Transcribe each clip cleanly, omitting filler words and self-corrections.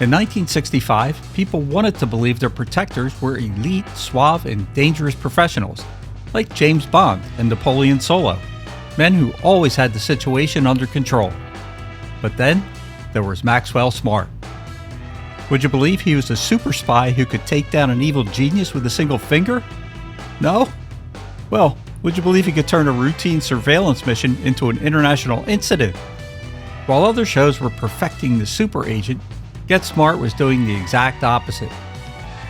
In 1965, people wanted to believe their protectors were elite, suave, and dangerous professionals, like James Bond and Napoleon Solo, men who always had the situation under control. But then, there was Maxwell Smart. Would you believe he was a super spy who could take down an evil genius with a single finger? No? Well, would you believe he could turn a routine surveillance mission into an international incident? While other shows were perfecting the super agent, Get Smart was doing the exact opposite.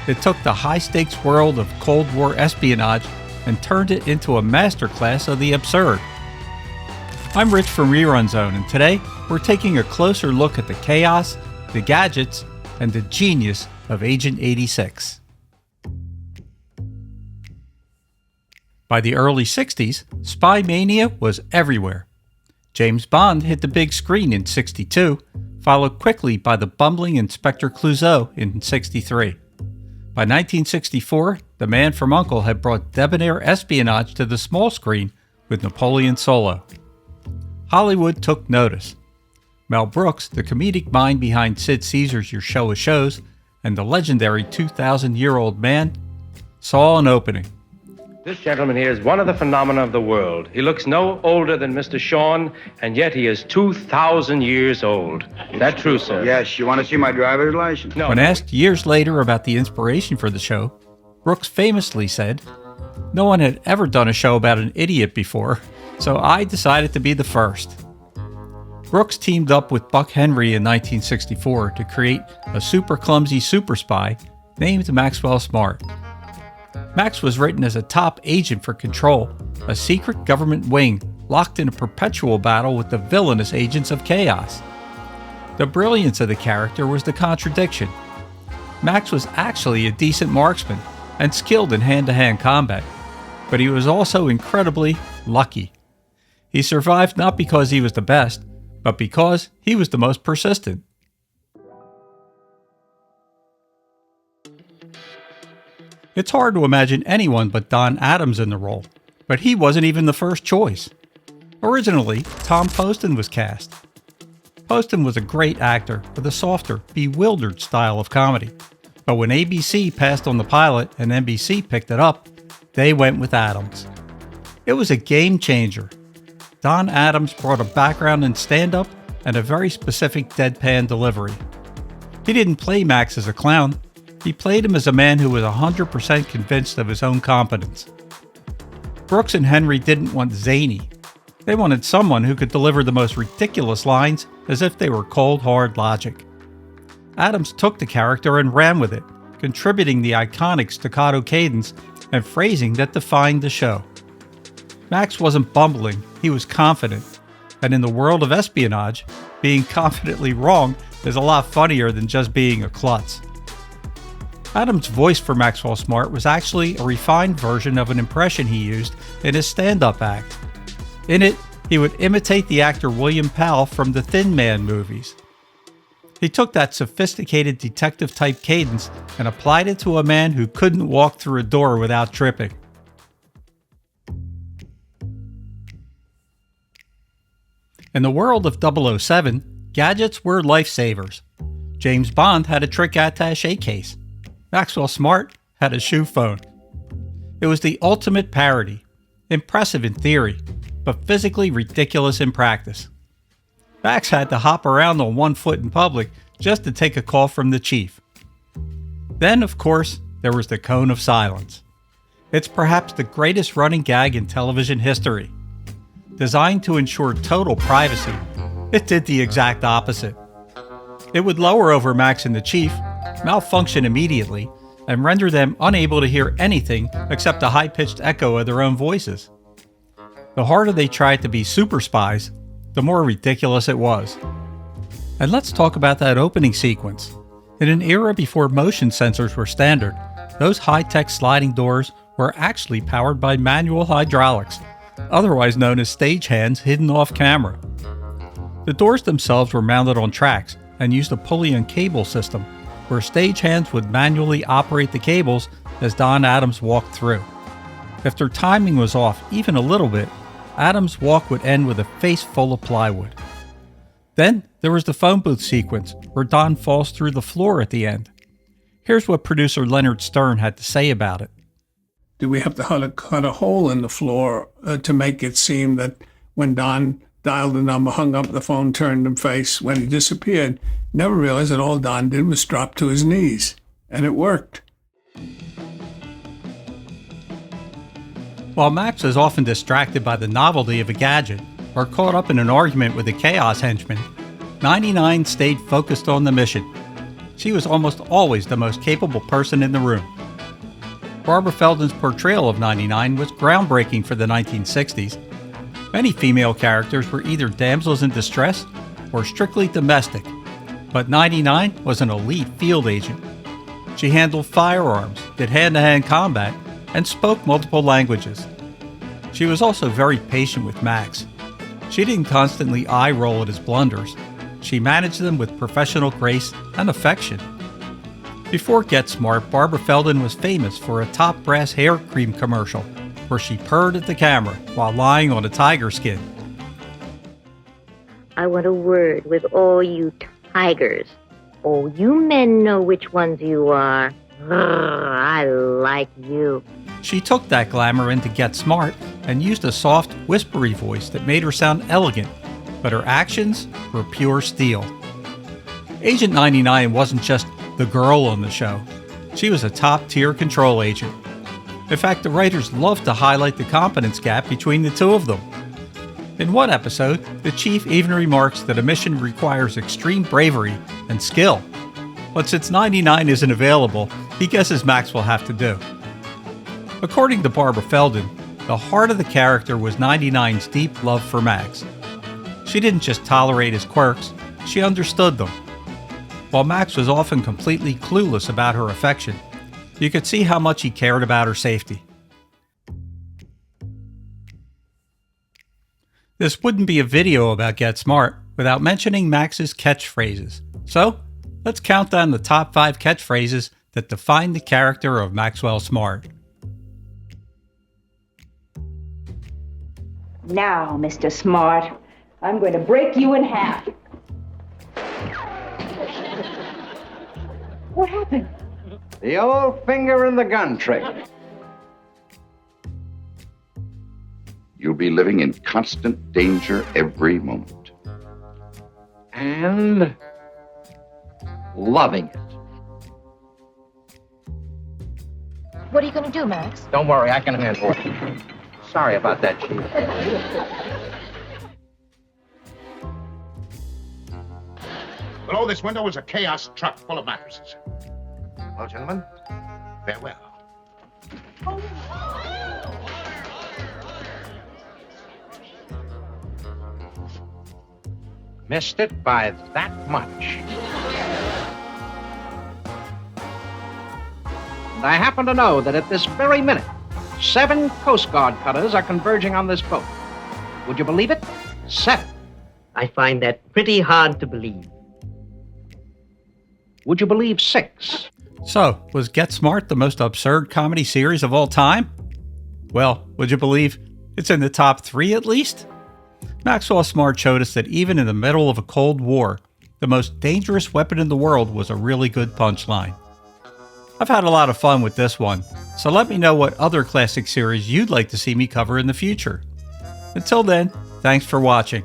It took the high-stakes world of Cold War espionage and turned it into a masterclass of the absurd. I'm Rich from Rerun Zone, and today we're taking a closer look at the chaos, the gadgets, and the genius of Agent 86. By the early 60s, spy mania was everywhere. James Bond hit the big screen in '62, followed quickly by the bumbling Inspector Clouseau in '63. By 1964, the man from U.N.C.L.E. had brought debonair espionage to the small screen with Napoleon Solo. Hollywood took notice. Mel Brooks, the comedic mind behind Sid Caesar's Your Show of Shows, and the legendary 2,000-year-old man, saw an opening. This gentleman here is one of the phenomena of the world. He looks no older than Mr. Sean, and yet he is 2,000 years old. Is that true, sir? Yes. You want to see my driver's license? No. When asked years later about the inspiration for the show, Brooks famously said, "No one had ever done a show about an idiot before, so I decided to be the first." Brooks teamed up with Buck Henry in 1964 to create a super clumsy super spy named Maxwell Smart. Max was written as a top agent for Control, a secret government wing locked in a perpetual battle with the villainous agents of chaos. The brilliance of the character was the contradiction. Max was actually a decent marksman and skilled in hand-to-hand combat, but he was also incredibly lucky. He survived not because he was the best, but because he was the most persistent. It's hard to imagine anyone but Don Adams in the role, but he wasn't even the first choice. Originally, Tom Poston was cast. Poston was a great actor with a softer, bewildered style of comedy, but when ABC passed on the pilot and NBC picked it up, they went with Adams. It was a game changer. Don Adams brought a background in stand-up and a very specific deadpan delivery. He didn't play Max as a clown. He played him as a man who was 100% convinced of his own competence. Brooks and Henry didn't want zany. They wanted someone who could deliver the most ridiculous lines as if they were cold, hard logic. Adams took the character and ran with it, contributing the iconic staccato cadence and phrasing that defined the show. Max wasn't bumbling, he was confident. And in the world of espionage, being confidently wrong is a lot funnier than just being a klutz. Adams' voice for Maxwell Smart was actually a refined version of an impression he used in his stand-up act. In it, he would imitate the actor William Powell from the Thin Man movies. He took that sophisticated detective-type cadence and applied it to a man who couldn't walk through a door without tripping. In the world of 007, gadgets were lifesavers. James Bond had a trick attaché case. Maxwell Smart had a shoe phone. It was the ultimate parody, impressive in theory, but physically ridiculous in practice. Max had to hop around on one foot in public just to take a call from the chief. Then, of course, there was the cone of silence. It's perhaps the greatest running gag in television history. Designed to ensure total privacy, it did the exact opposite. It would lower over Max and the chief, malfunction immediately, and render them unable to hear anything except a high-pitched echo of their own voices. The harder they tried to be super spies, the more ridiculous it was. And let's talk about that opening sequence. In an era before motion sensors were standard, those high-tech sliding doors were actually powered by manual hydraulics, otherwise known as stagehands hidden off camera. The doors themselves were mounted on tracks and used a pulley and cable system, where stagehands would manually operate the cables as Don Adams walked through. If their timing was off even a little bit, Adams' walk would end with a face full of plywood. Then there was the phone booth sequence where Don falls through the floor at the end. Here's what producer Leonard Stern had to say about it. Did we have to cut a hole in the floor to make it seem that when Don dialed the number, hung up the phone, turned him face, when he disappeared, never realized that all Don did was drop to his knees. And it worked. While Max was often distracted by the novelty of a gadget or caught up in an argument with a Chaos henchman, 99 stayed focused on the mission. She was almost always the most capable person in the room. Barbara Feldon's portrayal of 99 was groundbreaking for the 1960s. Many female characters were either damsels in distress or strictly domestic, but 99 was an elite field agent. She handled firearms, did hand-to-hand combat, and spoke multiple languages. She was also very patient with Max. She didn't constantly eye-roll at his blunders. She managed them with professional grace and affection. Before Get Smart, Barbara Feldon was famous for a top brass hair cream commercial where she purred at the camera while lying on a tiger skin. I want a word with all you tigers. Oh, you men know which ones you are. I like you. She took that glamour into Get Smart and used a soft, whispery voice that made her sound elegant, but her actions were pure steel. Agent 99 wasn't just the girl on the show. She was a top-tier control agent. In fact, the writers loved to highlight the competence gap between the two of them. In one episode, the chief even remarks that a mission requires extreme bravery and skill. But since 99 isn't available, he guesses Max will have to do. According to Barbara Feldon, the heart of the character was 99's deep love for Max. She didn't just tolerate his quirks, she understood them. While Max was often completely clueless about her affection, you could see how much he cared about her safety. This wouldn't be a video about Get Smart without mentioning Max's catchphrases. So, let's count down the top 5 catchphrases that define the character of Maxwell Smart. Now, Mr. Smart, I'm going to break you in half. What happened? The old finger in the gun trick. You'll be living in constant danger every moment. And loving it. What are you going to do, Max? Don't worry, I can handle it. Sorry about that, Chief. Below this window is a Chaos truck full of mattresses. Well, gentlemen, Farewell. Missed it by that much. And I happen to know that at this very minute, 7 Coast Guard cutters are converging on this boat. Would you believe it? 7. I find that pretty hard to believe. Would you believe 6? So, was Get Smart the most absurd comedy series of all time? Well, would you believe it's in the top 3 at least? Maxwell Smart showed us that even in the middle of a Cold War, the most dangerous weapon in the world was a really good punchline. I've had a lot of fun with this one, so let me know what other classic series you'd like to see me cover in the future. Until then, thanks for watching.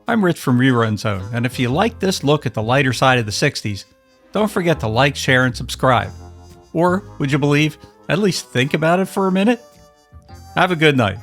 I'm Rich from Rerun Zone, and if you like this look at the lighter side of the 60s, don't forget to like, share, and subscribe. Or, would you believe, at least think about it for a minute? Have a good night.